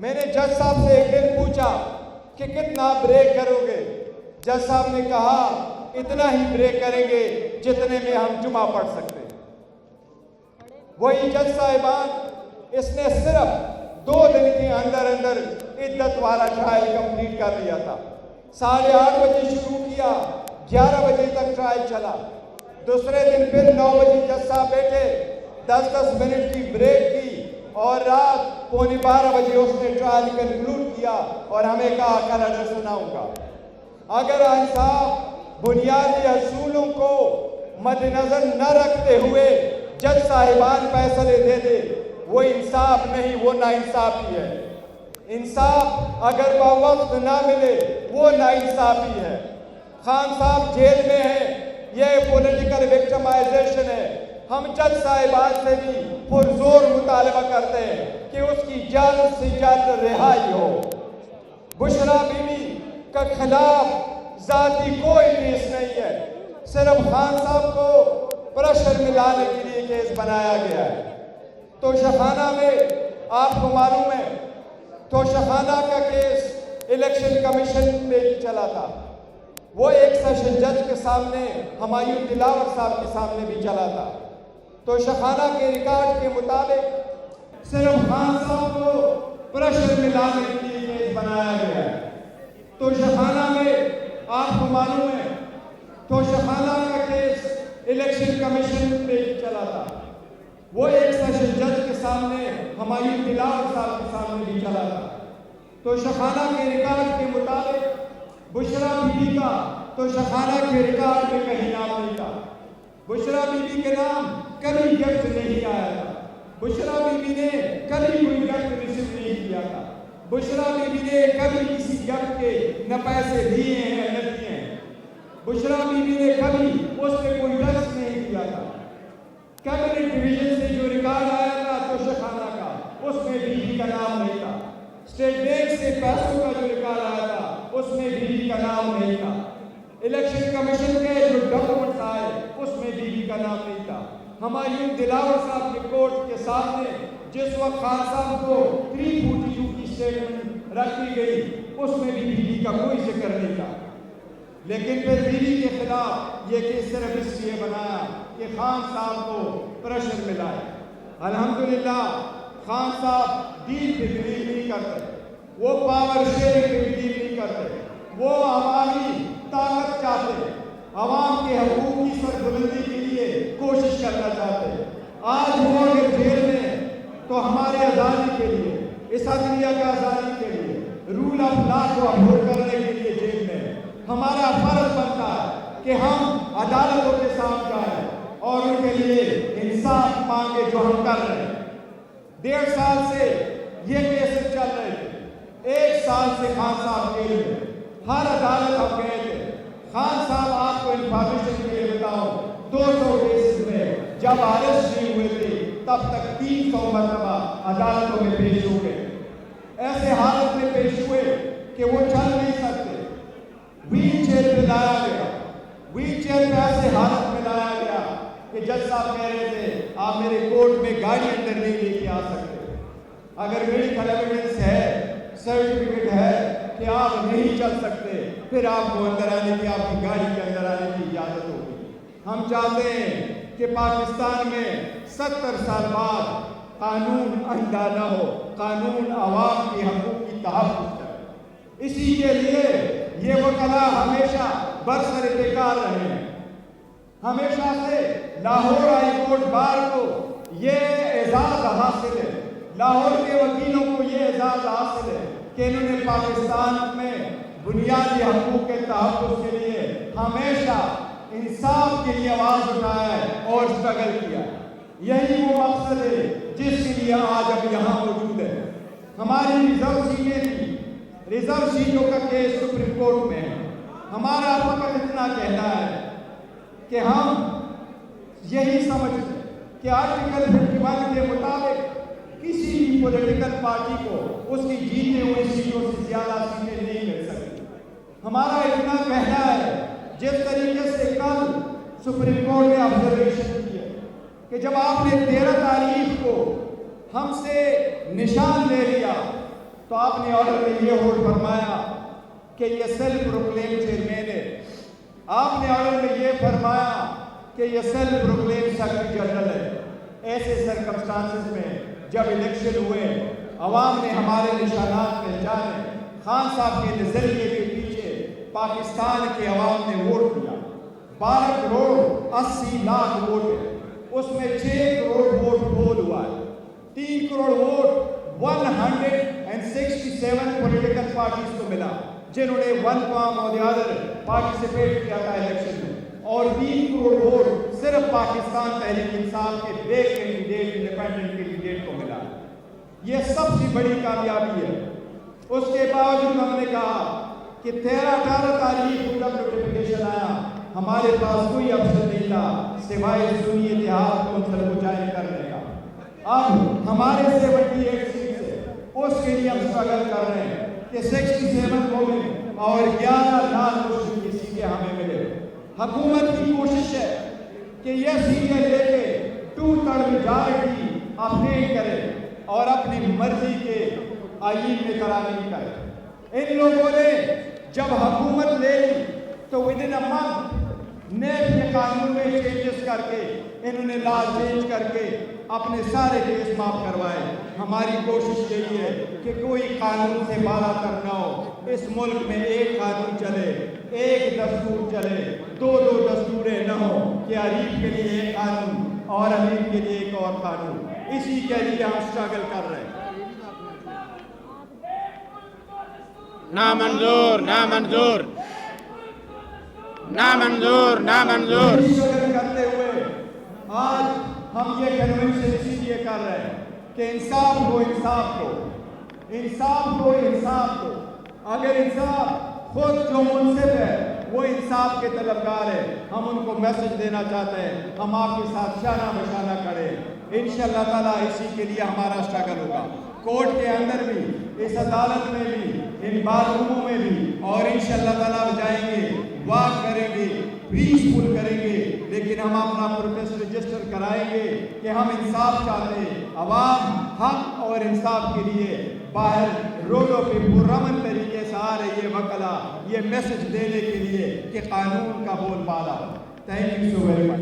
میں نے جج صاحب سے ایک دن پوچھا کہ کتنا بریک کرو گے؟ جج صاحب نے کہا اتنا ہی بریک کریں گے جتنے میں ہم جمعہ پڑھ سکتے ہیں۔ وہی جج صاحبان اس نے صرف 2 دن کے اندر اندر عدت والا ٹرائل کمپلیٹ کر لیا تھا۔ 8:30 بجے شروع کیا، 11 بجے تک ٹرائل چلا۔ دوسرے دن پھر 9 بجے جج صاحب بیٹھے، 10 منٹ کی بریک کی اور رات 11:15 بجے اس نے ٹرائل کنکلوڈ کیا اور ہمیں کہا کل آرڈر سناؤں گا۔ اگر انصاف بنیادی اصولوں کو مد نظر نہ رکھتے ہوئے جج صاحبان فیصلے دے دے، وہ انصاف نہیں، وہ ناانصافی ہے۔ انصاف اگر بوقت نہ ملے وہ ناانصافی ہے۔ خان صاحب جیل میں ہیں، یہ پولیٹیکل وکٹمائزیشن ہے۔ ہم جج صاحبان سے بھی پرزور مطالبہ کرتے ہیں کہ اس کی جلد سے جلد رہائی ہو۔ بشرا بی بی کے خلاف ذاتی کوئی کیس نہیں ہے، صرف خان صاحب کو پریشر میں لانے کے لیے کیس بنایا گیا ہے۔ توشخانہ میں آپ کو معلوم ہے توشخانہ کا کیس الیکشن کمیشن میں چلا تھا، وہ ایک سیشن جج کے سامنے ہمایوں دلاور صاحب کے سامنے بھی چلا تھا۔ توشخانہ کے ریکارڈ کے مطابق صرف خان صاحب کو پریشر میں لانے کے لیے کیس بنایا گیا ہے۔ توشخانہ میں آپ کو معلوم ہے توشخانہ کا کیس الیکشن کمیشن میں چلا تھا، وہ ایک سیشن جج کے سامنے ہمایوں دلاور صاحب کے سامنے بھی چلا تھا۔ توشخانہ کے ریکارڈ کے مطابق بشرا بی بی کا توشخانہ کے ریکارڈ میں کہیں نام نہیں تھا۔ بشرا بی بی کے نام کبھی گفٹ نہیں آیا تھا۔ بشرا بی بی نے کبھی کوئی گفٹ ریسیو نہیں کیا تھا۔ بشرا بی بی نے کبھی کسی گفٹ کے نہ پیسے دیے ہیں نہ دیے ہیں۔ بشرا بی بی نے کبھی اس پہ کوئی ٹیکس نہیں کیا تھا۔ کیبنٹ ڈویژن سے جو ریکارڈ آیا تھا توشخانہ کا، اس میں بی بی کا نام نہیں تھا۔ اسٹیٹ بینک سے پیسوں کا جو ریکارڈ آیا تھا اس میں بی بی کا نام نہیں تھا۔ الیکشن کمیشن کے جو ڈاکومنٹس آئے اس میں بی بی کا نام نہیں تھا۔ ہمایوں دلاور صاحب کے کورٹ کے سامنے جس وقت خان صاحب کو 342 کی اسٹیٹمنٹ رکھی گئی اس میں بھی بی بی کا کوئی ذکر نہیں تھا۔ لیکن پھر بی بی کے خلاف یہ کیس صرف اس لیے بنایا کہ خان صاحب کو پریشر ملا ہے۔ الحمدللہ خان صاحب ڈیل پہ بلیو نہیں کرتے، وہ پاور شیئرنگ پہ بلیو نہیں کرتے، وہ عوامی طاقت چاہتے، عوام کے حقوق کی سربلندی کے لیے کوشش کرنا چاہتے۔ آج وہ اگر جیل میں تو ہمارے آزادی کے لیے، اس عدلیہ کا آزادی کے لیے، رول آف لا کو اپہولڈ کرنے کے لیے جیل میں ہمارا فرض بنتا ہے کہ ہم عدالتوں کے سامنے آئیں اور ان کے لیے انصاف مانگے جو ہم کر رہے ہیں۔ 1.5 سال سے یہ کیسز چل رہے تھے، 1 سال سے خان صاحب جیل میں، ہر عدالت ہم گئے تھے۔ خان صاحب آپ کو انفارمیشن کے لیے بتاؤں 200 کیسز میں جب ارسٹ نہیں ہوئے تھے تب تک 300 مرتبہ عدالتوں میں پیش ہو گئے، ایسے حالت میں پیش ہوئے کہ وہ چل نہیں سکتے، ویل چیئر پہ لایا گیا، ویل چیئر پہ ایسے حالت میں لایا گیا کہ جج صاحب کہہ رہے تھے آپ میرے کورٹ میں گاڑی اندر نہیں لے کے آ سکتے، اگر میڈیکل ایویڈنس ہے، سرٹیفکیٹ ہے کہ آپ نہیں چل سکتے، پھر آپ کو اندر آنے کی، آپ کی گاڑی کے اندر آنے کی اجازت ہوگی۔ ہم چاہتے ہیں کہ پاکستان میں 70 سال بعد قانون اندھا نہ ہو، قانون عوام کے حقوق کی تحفظ کرے۔ اسی کے لیے یہ وکلا ہمیشہ برسر پیکار رہے ہیں۔ ہمیشہ سے لاہور ہائی کورٹ بار کو یہ اعزاز حاصل ہے، لاہور کے وکیلوں کو یہ اعزاز حاصل ہے کہ انہوں نے پاکستان میں بنیادی حقوق کے تحفظ کے لیے ہمیشہ انصاف کے لیے آواز اٹھایا ہے اور اسٹرگل کیا ہے۔ یہی وہ مقصد ہے جس کے لیے آج اب یہاں موجود ہے۔ ہماری ریزرو سیٹیں تھی، ریزرو سیٹوں کا کیس سپریم کورٹ میں ہے۔ ہمارا فقط اتنا کہنا ہے کہ ہم یہی سمجھتے ہیں کہ آرٹیکل 51 کے مطابق کسی بھی پولیٹیکل پارٹی کو اس کی جیتے ہوئی سیٹوں سے زیادہ سیٹیں نہیں مل سکتی۔ ہمارا اتنا کہنا ہے جس طریقے سے کل سپریم کورٹ نے آبزرویشن کی ہے کہ جب آپ نے 13 تاریخ کو ہم سے نشان لے لیا تو آپ نے آرڈر میں یہ ہوٹ فرمایا کہ یہ سیلف پروکلیم چیئرمین ہے، آپ نے آرڈر میں یہ فرمایا کہ یہ سیلف پروکلیم سیکرٹری جنرل ہے۔ ایسے سرکمسٹانسز میں جب الیکشن ہوئے، عوام نے ہمارے نشانات پہچانے، خان صاحب کے نظریے کے پیچھے پاکستان کے عوام نے ووٹ دیا۔ 12 کروڑ 80 لاکھ ووٹ ہے، اس میں 6 کروڑ ووٹ پول ہوا ہے، 3 کروڑ ووٹ 167 پولیٹیکل پارٹیز کو ملا جنہوں نے ون فارم اور دی ادر پارٹیسپیٹ کیا تھا الیکشن میں، اور 20 کروڑ ووٹ صرف پاکستان تحریک انصاف کے بے کینڈیڈیٹ انڈیپینڈنٹ کینڈیڈیٹ کو ملا۔ یہ سب سے بڑی کامیابی ہے۔ اس کے باوجود ہم نے کہا کہ 13-18 تاریخ کو جب نوٹیفیکیشن آیا، ہمارے پاس کوئی آپشن نہیں تھا سوائے سنی اتحاد کونسل کو جائن کرنے کا۔ اب ہمارے 78 سیٹس ہے، اس کے لیے ہم اسٹرگل کر رہے ہیں کہ 67 کو ملے اور 11 لاکھ مسلم کی سیٹیں ہمیں ملے۔ حکومت کی کوشش ہے کہ یہ سیٹیں لے کے 2/3 میجارٹی اپنے کرے اور اپنی مرضی کے آئین میں ترامیم کرے۔ ان لوگوں نے جب حکومت لے لی تو ودن اے منتھ نیب کے قانون میں چینجز کر کے انہوں نے لا چینج کر کے اپنے سارے کیس معاف کروائے۔ ہماری کوشش یہی ہے کہ کوئی قانون سے بالا تر نہ ہو، اس ملک میں ایک قانون چلے، ایک دستور چلے، 2 دستوریں نہ ہوں کہ عریف کے لیے ایک قانون اور امیر کے لیے ایک اور قانون۔ اسی کے لیے ہم اسٹرگل کر رہے ہیں۔ نامنظور نامنظور نامنظور نامنظور اسٹرگل کرتے ہوئے آج ہم یہ کنونشن اسی لیے کر رہے ہیں کہ انصاف کو انصاف کو انصاف کو انصاف کو اگر انصاف خود جو منصف ہے وہ انصاف کے طلبگار ہے، ہم ان کو میسج دینا چاہتے ہیں، ہم آپ کے ساتھ شانہ بشانہ کھڑے ہیں۔ انشاءاللہ تعالیٰ اسی کے لیے ہمارا اسٹرگل ہوگا، کورٹ کے اندر بھی، اس عدالت میں بھی، ان بار روموں میں بھی، اور انشاءاللہ تعالیٰ جائیں گے، واک کریں گے، پیسفل کریں گے، لیکن ہم اپنا پروٹیسٹ رجسٹر کرائیں گے کہ ہم انصاف چاہتے ہیں۔ عوام حق اور انصاف کے لیے باہر روڈوں پہ پرامن طریقے سے آ رہی ہے وکلا، یہ میسج دینے کے لیے کہ قانون کا بول بالا۔ Thank you so very much.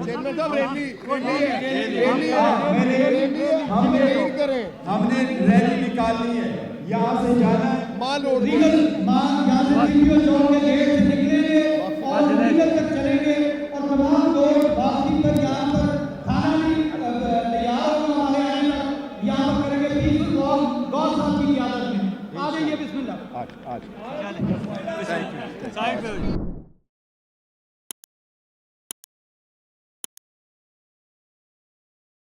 ہم نے ریلی نکالنی ہے، یہاں سے جانا ہے، یہاں سے ٹیپیو چوک کے گیٹ سے نکلیں گے اور ریگل تک چلیں گے، اور تمام لوگ واپسی پر یہاں پر کھانا بھی تیار ہونا ہمارے آنے تک یہاں پر کریں گے۔ پیس گول صاحب کی قیادت میں آ جائیے، بسم اللہ۔ آج